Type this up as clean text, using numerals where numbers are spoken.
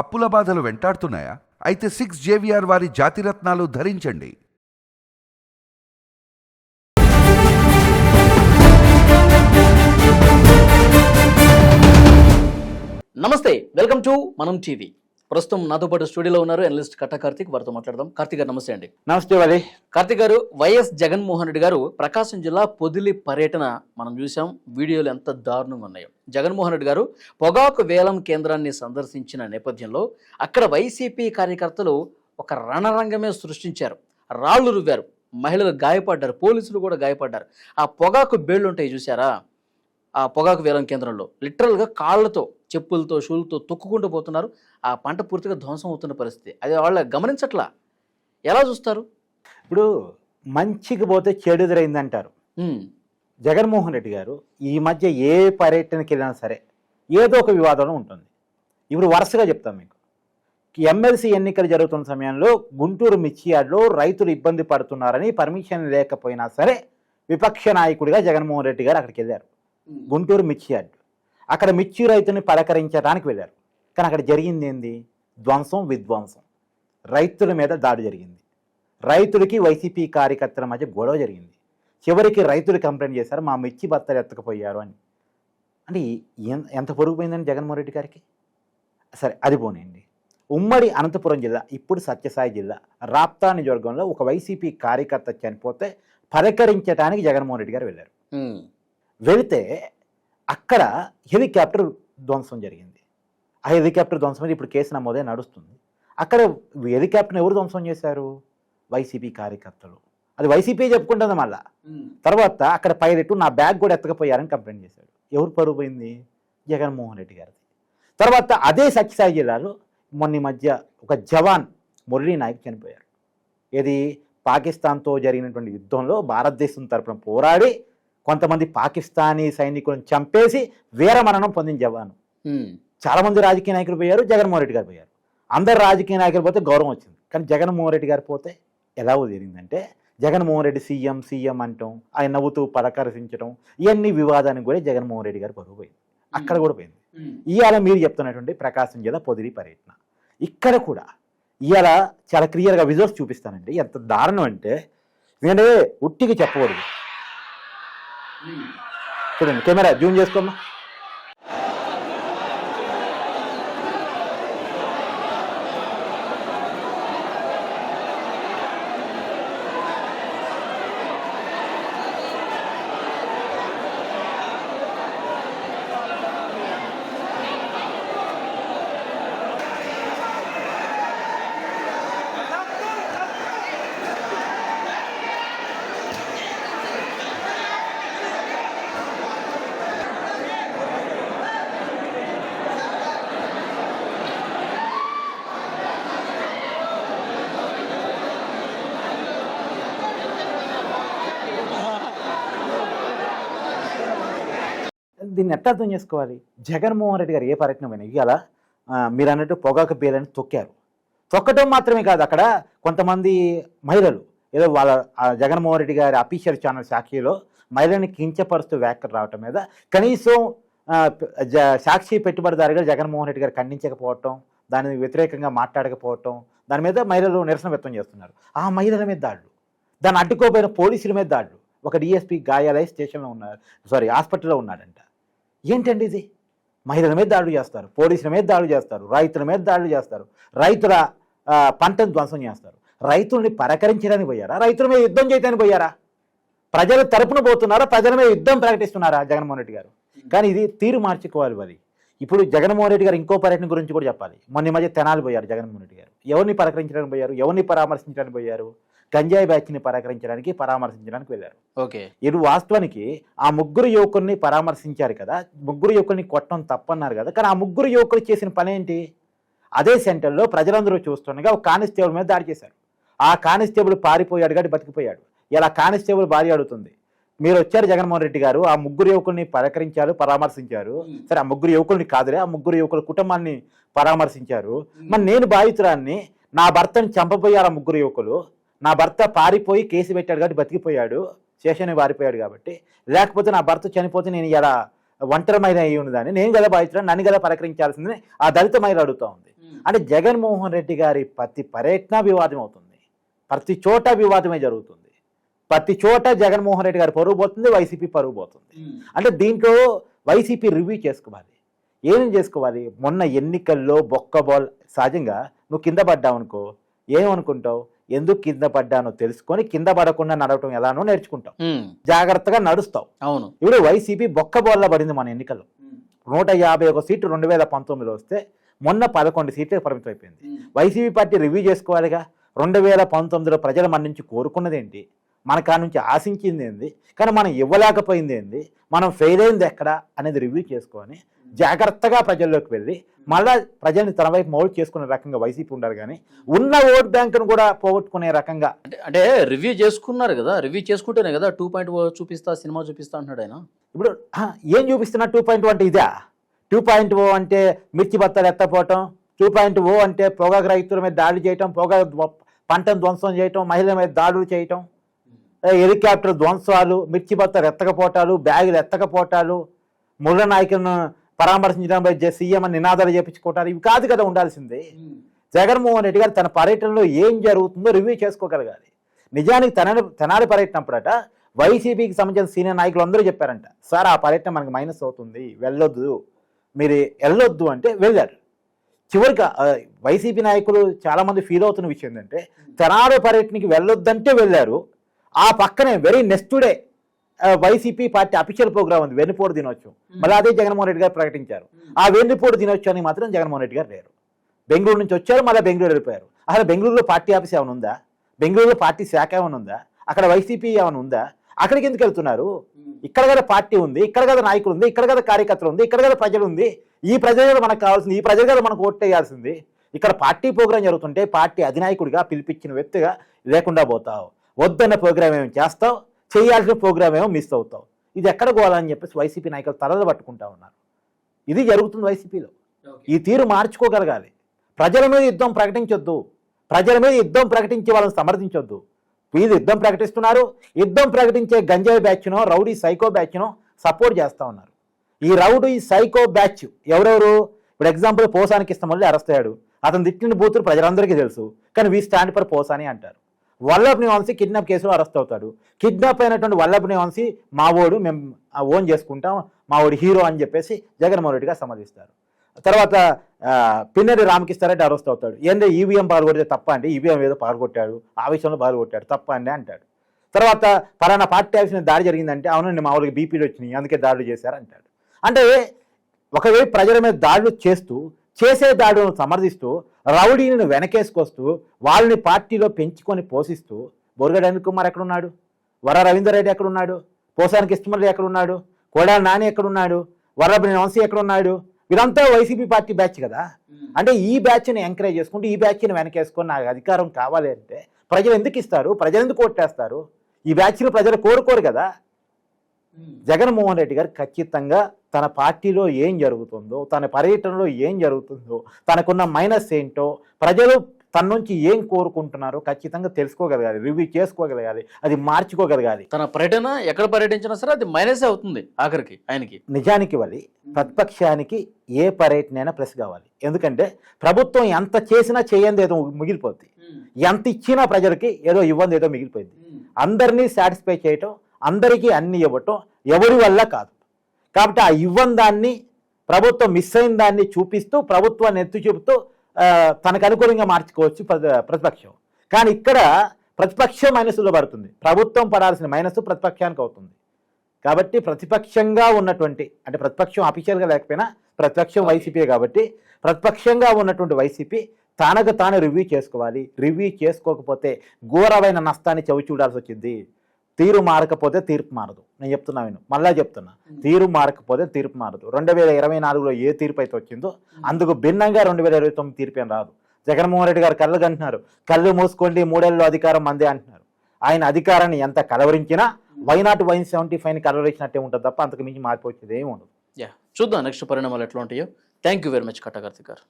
అప్పుల బాధలు వెంటాడుతున్నాయా? అయితే 6 జేవిఆర్ వారి జాతిరత్నాలు ధరించండి. నమస్తే, వెల్కమ్ టు మనం టీవీ. ప్రస్తుతం నాతో పాటు స్టూడియోలో ఉన్నారు అనలిస్ట్ కట్టా కార్తిక్. వారితో మాట్లాడదాం. కార్తిక్ గారు నమస్తే అండి. నమస్తే వాలి. కార్తిక్ గారు, వైఎస్ జగన్మోహన్ రెడ్డి గారు ప్రకాశం జిల్లా పొదిలి పర్యటన మనం చూసాం. వీడియోలు ఎంత దారుణంగా ఉన్నాయో. జగన్మోహన్ రెడ్డి గారు పొగాకు వేలం కేంద్రాన్ని సందర్శించిన నేపథ్యంలో అక్కడ వైసీపీ కార్యకర్తలు ఒక రణరంగమే సృష్టించారు. రాళ్లు రువ్వారు, మహిళలు గాయపడ్డారు, పోలీసులు కూడా గాయపడ్డారు. ఆ పొగాకు బేళ్లు ఉంటాయి చూసారా, ఆ పొగాకు వేలం కేంద్రంలో లిటరల్గా కాళ్ళతో, చెప్పులతో, షూలతో తొక్కుకుంటూ పోతున్నారు. ఆ పంట పూర్తిగా ధ్వంసం అవుతున్న పరిస్థితి. అది వాళ్ళ గమనించట్లా. ఎలా చూస్తారు? ఇప్పుడు మంచికి పోతే చెడు ఎదురైందంటారు. జగన్మోహన్ రెడ్డి గారు ఈ మధ్య ఏ పర్యటనకి వెళ్ళినా సరే ఏదో ఒక వివాదంలో ఉంటుంది. ఇప్పుడు వరుసగా చెప్తాం మీకు. ఎమ్మెల్సీ ఎన్నికలు జరుగుతున్న సమయంలో గుంటూరు మిర్చి యార్డ్లో రైతులు ఇబ్బంది పడుతున్నారని పర్మిషన్ లేకపోయినా సరే విపక్ష నాయకుడిగా జగన్మోహన్ రెడ్డి గారు అక్కడికి వెళ్ళారు. గుంటూరు మిర్చి యార్డ్, అక్కడ మిర్చి రైతుని పలకరించడానికి వెళ్ళారు. కానీ అక్కడ జరిగింది ఏంది? ధ్వంసం, విధ్వంసం. రైతుల మీద దాడి జరిగింది. రైతులకి వైసీపీ కార్యకర్తల మధ్య గొడవ జరిగింది. చివరికి రైతులు కంప్లైంట్ చేశారు, మా మిర్చి బత్తలు ఎత్తకపోయారు అని. అంటే ఎంత పొరుగుపోయిందని జగన్మోహన్ రెడ్డి గారికి. సరే, అది పోనండి. ఉమ్మడి అనంతపురం జిల్లా, ఇప్పుడు సత్యసాయి జిల్లా రాప్తా నియోజకవర్గంలో ఒక వైసీపీ కార్యకర్త చనిపోతే పలకరించడానికి జగన్మోహన్ రెడ్డి గారు వెళ్ళారు. వెళితే అక్కడ హెలికాప్టర్ ధ్వంసం జరిగింది. ఆ హెలికాప్టర్ ధ్వంసం మీద ఇప్పుడు కేసు నమోదే నడుస్తుంది. అక్కడ హెలికాప్టర్ని ఎవరు ధ్వంసం చేశారు? వైసీపీ కార్యకర్తలు. అది వైసీపీ చెప్పుకుంటుంది. మళ్ళా తర్వాత అక్కడ పైలట్ నా బ్యాగ్ కూడా ఎత్తకపోయారని కంప్లైంట్ చేశాడు. ఎవరు పరువు పోయింది? జగన్మోహన్ రెడ్డి గారిది. తర్వాత అదే సత్యసాయి జిల్లాలో మొన్న మధ్య ఒక జవాన్ మురళీ నాయక్ చనిపోయారు. ఇది పాకిస్తాన్తో జరిగినటువంటి యుద్ధంలో భారతదేశం తరపున పోరాడి కొంతమంది పాకిస్తానీ సైనికులను చంపేసి వీరమరణం పొందిన జవాను. చాలామంది రాజకీయ నాయకులు పోయారు, జగన్మోహన్ రెడ్డి గారు పోయారు. అందరు రాజకీయ నాయకులు పోతే గౌరవం వచ్చింది. కానీ జగన్మోహన్ రెడ్డి గారు పోతే ఎలా జరిగిందంటే, జగన్మోహన్ రెడ్డి సీఎం అంటాం, ఆయన నవ్వుతూ పలకరించడం, ఇవన్నీ వివాదానికి కూడా జగన్మోహన్ రెడ్డి గారు పరుగు పోయింది. అక్కడ కూడా పోయింది. ఇవాళ మీరు చెప్తున్నటువంటి ప్రకాశం జిల్లా పొదిలి పర్యటన, ఇక్కడ కూడా ఇవాళ చాలా క్లియర్గా విజువల్స్ చూపిస్తానండి. ఎంత దారుణం అంటే, ఎందుకంటే ఉట్టికి చెప్పకూడదు. చూడండి, కెమెరా జూమ్ చేసుకోమ్మా. దీన్ని ఎట్లా అర్థం చేసుకోవాలి? జగన్మోహన్ రెడ్డి గారు ఏ పర్యటన పోయినా ఇవాళ మీరు అన్నట్టు పొగాకు బేలని తొక్కారు. తొక్కటం మాత్రమే కాదు, అక్కడ కొంతమంది మహిళలు ఏదో వాళ్ళ జగన్మోహన్ రెడ్డి గారి అఫీషియల్ ఛానల్ సాక్షిలో మహిళని కించపరుస్తూ వ్యాఖ్యలు రావటం మీద కనీసం సాక్షి పెట్టుబడిదారుగా జగన్మోహన్ రెడ్డి గారు ఖండించకపోవటం, దానికి వ్యతిరేకంగా మాట్లాడకపోవటం, దాని మీద మహిళలు నిరసన వ్యక్తం చేస్తున్నారు. ఆ మహిళల మీద దాడులు, దాన్ని అడ్డుకోపోయిన పోలీసుల మీద దాడులు. ఒక డిఎస్పీ గాయాలై స్టేషన్లో ఉన్నారు, హాస్పిటల్లో ఉన్నాడంట. ఏంటండి ఇది? మహిళల మీద దాడులు చేస్తారు, పోలీసుల మీద దాడులు చేస్తారు, రైతుల మీద దాడులు చేస్తారు, రైతుల పంటను ధ్వంసం చేస్తారు. రైతుల్ని పలకరించడానికి పోయారా? రైతుల మీద యుద్ధం చేయడానికి పోయారా? ప్రజల తరపున పోతున్నారా? ప్రజల మీద యుద్ధం ప్రకటిస్తున్నారా జగన్మోహన్ రెడ్డి గారు? కానీ ఇది తీరు మార్చుకోవాలి. మరి ఇప్పుడు జగన్మోహన్ రెడ్డి గారు ఇంకో పర్యటన గురించి కూడా చెప్పాలి. మొన్న మధ్య తెనాలి పోయారు జగన్మోహన్ రెడ్డి గారు. ఎవరిని పలకరించడానికి పోయారు? ఎవరిని పరామర్శించడానికి పోయారు? గంజాయి బ్యాచ్ని పరామర్శించడానికి వెళ్ళారు. ఓకే, ఇది వాస్తవానికి ఆ ముగ్గురు యువకుల్ని పరామర్శించారు కదా, ముగ్గురు యువకుల్ని కొట్టడం తప్పన్నారు కదా. కానీ ఆ ముగ్గురు యువకులు చేసిన పని ఏంటి? అదే సెంటర్లో ప్రజలందరూ చూస్తుండగా ఒక కానిస్టేబుల్ మీద దాడి చేశారు. ఆ కానిస్టేబుల్ పారిపోయాడు కాబట్టి బతికిపోయాడు. ఇలా కానిస్టేబుల్ భార్య అడుగుతుంది, మీరు వచ్చారు జగన్మోహన్ రెడ్డి గారు, ఆ ముగ్గురు యువకుల్ని పలకరించారు, పరామర్శించారు. సరే, ఆ ముగ్గురు యువకుల్ని కాదులే, ఆ ముగ్గురు యువకుల కుటుంబాన్ని పరామర్శించారు. మరి నేను బాధితురాన్ని, నా భర్తని చంపబోయారు ఆ ముగ్గురు యువకులు, నా భర్త పారిపోయి కేసు పెట్టాడు కాబట్టి బతికిపోయాడు, స్టేషన్ పారిపోయాడు కాబట్టి, లేకపోతే నా భర్త చనిపోతే నేను ఇలా ఒంటరి మహిళ అయ్యి ఉన్నదాన్ని నేను కదా బాధించడం, నన్ను కదా పలకరించాల్సిందని ఆ దళిత మహిళ అడుగుతూ ఉంది. అంటే జగన్మోహన్ రెడ్డి గారి ప్రతి పర్యటన వివాదం అవుతుంది, ప్రతి చోట వివాదమే జరుగుతుంది, ప్రతి చోట జగన్మోహన్ రెడ్డి గారి పరువు పోతుంది, వైసీపీ పరువు పోతుంది. అంటే దీంట్లో వైసీపీ రివ్యూ చేసుకోవాలి. ఏం చేసుకోవాలి? మొన్న ఎన్నికల్లో బొక్కబాల్ సహజంగా నువ్వు కింద పడ్డావు అనుకో, ఏమనుకుంటావు? ఎందుకు కింద పడ్డానో తెలుసుకొని కింద పడకుండా నడవటం ఎలానో నేర్చుకుంటావు, జాగ్రత్తగా నడుస్తావు. అవును. ఇప్పుడు వైసీపీ బొక్కబాల్లో పడింది మన ఎన్నికల్లో. 151 సీట్లు 2019లో వస్తే మొన్న 11 సీట్లకు పరిమితం అయిపోయింది. వైసీపీ పార్టీ రివ్యూ చేసుకోవాలిగా. 2019లో ప్రజలు మన నుంచి కోరుకున్నది ఏంటి, మన కాడ నుంచి ఆశించింది ఏంది, కానీ మనం ఇవ్వలేకపోయింది ఏంది, మనం ఫెయిల్ అయింది ఎక్కడ అనేది రివ్యూ చేసుకొని జాగ్రత్తగా ప్రజల్లోకి వెళ్ళి మళ్ళా ప్రజల్ని తన వైపు మౌల్డ్ చేసుకునే రకంగా వైసీపీ ఉండాలి. కానీ ఉన్న ఓట్ బ్యాంకును కూడా పోగొట్టుకునే రకంగా అంటే రివ్యూ చేసుకున్నారు కదా, రివ్యూ చేసుకుంటేనే కదా 2.0 చూపిస్తా సినిమా చూపిస్తా అంటున్నాడు ఆయన. ఇప్పుడు ఏం చూపిస్తున్నా? 2.0 అంటే ఇదా? 2.0 అంటే మిర్చి బత్తాలు ఎత్తపోవటం, 2.0 అంటే పొగాకు రైతుల మీద దాడులు చేయటం, పొగాకు పంటను ధ్వంసం చేయటం, మహిళల మీద దాడులు చేయటం, హెలికాప్టర్ ధ్వంసాలు, మిర్చి బత్తాలు ఎత్తకపోవటాలు, బ్యాగులు ఎత్తకపోవటాలు, ముళ్ళ నాయకులను పరామర్శించడంపై సీఎం అని నినాదాలు చేపించుకోవటాలు, ఇవి కాదు కదా ఉండాల్సింది. జగన్మోహన్ రెడ్డి గారు తన పర్యటనలో ఏం జరుగుతుందో రివ్యూ చేసుకోగలగాలి. నిజానికి తెనాలి పర్యటన అప్పుడట వైసీపీకి సంబంధించిన సీనియర్ నాయకులు అందరూ చెప్పారంట, సార్ ఆ పర్యటన మనకి మైనస్ అవుతుంది, వెళ్ళొద్దు, మీరు వెళ్ళొద్దు అంటే వెళ్ళారు. చివరికి వైసీపీ నాయకులు చాలామంది ఫీల్ అవుతున్న విషయం ఏంటంటే తెనాలి పర్యటనకి వెళ్ళొద్దంటే వెళ్ళారు. ఆ పక్కనే very next day YCP party official program ఉంది, వెన్నుపోటు దినోత్సవం. మళ్ళీ అదే జగన్మోహన్ రెడ్డి గారు ప్రకటించారు. ఆ వెన్నుపోటు దినోత్సవానికి మాత్రం జగన్మోహన్ రెడ్డి గారు లేరు. బెంగళూరు నుంచి వచ్చారు, మళ్ళీ బెంగళూరు వెళ్ళిపోయారు. అసలు బెంగళూరులో పార్టీ ఆఫీస్ ఏమైనా ఉందా? బెంగళూరులో పార్టీ శాఖ ఏమైనా ఉందా? అక్కడ వైసీపీ ఏమైనా ఉందా? అక్కడికి ఎందుకు వెళ్తున్నారు? ఇక్కడ కదా పార్టీ ఉంది, ఇక్కడ కదా నాయకులు ఉంది, ఇక్కడ కదా కార్యకర్తలు ఉంది, ఇక్కడ కదా ప్రజలు ఉంది. ఈ ప్రజలు కదా మనకు కావాల్సింది, ఈ ప్రజలు కదా మనకు ఓట్ వేయాల్సింది. ఇక్కడ పార్టీ ప్రోగ్రాం జరుగుతుంటే పార్టీ అధినాయకుడిగా పిలిపించిన వ్యక్తిగా లేకుండా పోతావు, వద్దన్న ప్రోగ్రామ్ ఏమో చేస్తావు, చేయాల్సిన ప్రోగ్రామ్ ఏమో మిస్ అవుతావు. ఇది ఎక్కడ పోవాలని చెప్పేసి వైసీపీ నాయకులు తలలు పట్టుకుంటా ఉన్నారు. ఇది జరుగుతుంది వైసీపీలో. ఈ తీరు మార్చుకోగలగాలి. ప్రజల మీద యుద్ధం ప్రకటించొద్దు, ప్రజల మీద యుద్ధం ప్రకటించి వాళ్ళని సమర్థించొద్దు. వీళ్ళు యుద్ధం ప్రకటిస్తున్నారు, యుద్ధం ప్రకటించే గంజాయి బ్యాచ్నో రౌడీ సైకో బ్యాచ్నో సపోర్ట్ చేస్తూ ఉన్నారు. ఈ రౌడీ సైకో బ్యాచ్ ఎవరెవరు? ఇప్పుడు ఎగ్జాంపుల్ పోసానికి ఇష్టమల్లి అరెస్ట్ అయ్యాడు, అతను తిట్టిన బూతులు ప్రజలందరికీ తెలుసు, కానీ వీ స్టాండ్ ఫర్ పోసాని అంటారు. వల్లభ్ని వంశీ కిడ్నాప్ కేసులో అరెస్ట్ అవుతాడు. కిడ్నాప్ అయినటువంటి వల్లభ్ని వంశీ మావోడు, మేము ఓన్ చేసుకుంటాం, మావోడు హీరో అని చెప్పేసి జగన్మోహన్ రెడ్డిగా సమర్థిస్తారు. తర్వాత పిన్నెల్లి రామకృష్ణారెడ్డి అరెస్ట్ అవుతాడు. ఏంటంటే ఈవీఎం పాల్గొడితే తప్ప అండి, ఈవీఎం ఏదో పాల్గొట్టాడు, ఆ విషయంలో పాల్గొట్టాడు తప్ప అండి అంటాడు. తర్వాత పలానా పార్టీ ఆఫీస్ మీద దాడి జరిగిందంటే అవునండి మామూలుగా బీపీలు వచ్చినాయి అందుకే దాడులు చేశారు అంటాడు. అంటే ఒకవేళ ప్రజల మీద దాడులు చేస్తూ చేసే దాడులను సమర్థిస్తూ రౌడీలను వెనకేసుకొస్తూ వాళ్ళని పార్టీలో పెంచుకొని పోషిస్తూ బోర్గడ్ అనిల్ కుమార్ ఎక్కడున్నాడు, వర రవీందర్ రెడ్డి ఎక్కడున్నాడు, పోసానికి ఇష్టమల్లి ఎక్కడున్నాడు, కోడాల నాని ఎక్కడున్నాడు, వరభ్ని వంశీ ఎక్కడున్నాడు? వీరంతా వైసీపీ పార్టీ బ్యాచ్ కదా. అంటే ఈ బ్యాచ్ని ఎంకరేజ్ చేసుకుంటూ ఈ బ్యాచ్ని వెనకేసుకొని నాకు అధికారం కావాలి అంటే ప్రజలు ఎందుకు ఇస్తారు? ప్రజలు ఎందుకు ఓట్టేస్తారు? ఈ బ్యాచ్ని ప్రజలు కోరుకోరు కదా. జగన్మోహన్ రెడ్డి గారు ఖచ్చితంగా తన పార్టీలో ఏం జరుగుతుందో, తన పర్యటనలో ఏం జరుగుతుందో, తనకున్న మైనస్ ఏంటో, ప్రజలు తన నుంచి ఏం కోరుకుంటున్నారో ఖచ్చితంగా తెలుసుకోగలగాలి, రివ్యూ చేసుకోగలగాలి, అది మార్చుకోగలగాలి. తన పర్యటన ఎక్కడ పర్యటించినా సరే అది మైనస్ అవుతుంది ఆఖరికి ఆయనకి. నిజానికి వలి ప్రతిపక్షానికి ఏ పర్యటనైనా ప్లస్ కావాలి. ఎందుకంటే ప్రభుత్వం ఎంత చేసినా చేయంది ఏదో మిగిలిపోద్ది, ఎంత ఇచ్చినా ప్రజలకి ఏదో ఇవ్వంది ఏదో మిగిలిపోయింది. అందరినీ సాటిస్ఫై చేయటం, అందరికీ అన్ని ఇవ్వటం ఎవరి వల్ల కాదు. కాబట్టి ఆ ఇవ్వని దాన్ని, ప్రభుత్వం మిస్ అయిన దాన్ని చూపిస్తూ ప్రభుత్వాన్ని ఎత్తు చూపుతూ తనకు అనుకూలంగా మార్చుకోవచ్చు ప్రతిపక్షం. కానీ ఇక్కడ ప్రతిపక్షం మైనస్లో పడుతుంది, ప్రభుత్వం పడాల్సిన మైనస్ ప్రతిపక్షానికి అవుతుంది. కాబట్టి ప్రతిపక్షంగా ఉన్నటువంటి, అంటే ప్రతిపక్షం అఫీషియల్గా లేకపోయినా ప్రతిపక్షం వైసీపీ కాబట్టి ప్రతిపక్షంగా ఉన్నటువంటి వైసీపీ తనకు తాను రివ్యూ చేసుకోవాలి. రివ్యూ చేసుకోకపోతే ఘోరమైన నష్టాన్ని చవి చూడాల్సి వచ్చింది. తీరు మారకపోతే తీర్పు మారదు. నేను చెప్తున్నా, మళ్ళా చెప్తున్నా, తీరు మారకపోతే తీర్పు మారదు. 2024లో ఏ తీర్పు అయితే వచ్చిందో అందుకు భిన్నంగా 2029 తీర్పు ఏం రాదు. జగన్మోహన్ రెడ్డి గారు కళ్ళు అంటున్నారు, కళ్ళు మూసుకోండి 3 ఏళ్ళలో అధికారం మందే అంటున్నారు. ఆయన అధికారాన్ని ఎంత కలవరించినా వైనాట్ 175ని కలవరించినట్టే ఉంటుంది తప్ప అంతకు మించి మార్పు వచ్చేది ఏమి ఉండదు. చూద్దాం నెక్స్ట్ పరిణామాలు ఎట్లా ఉంటాయో. థ్యాంక్ యూ వెరీ మచ్ కట్టా కార్తిక్ గారు.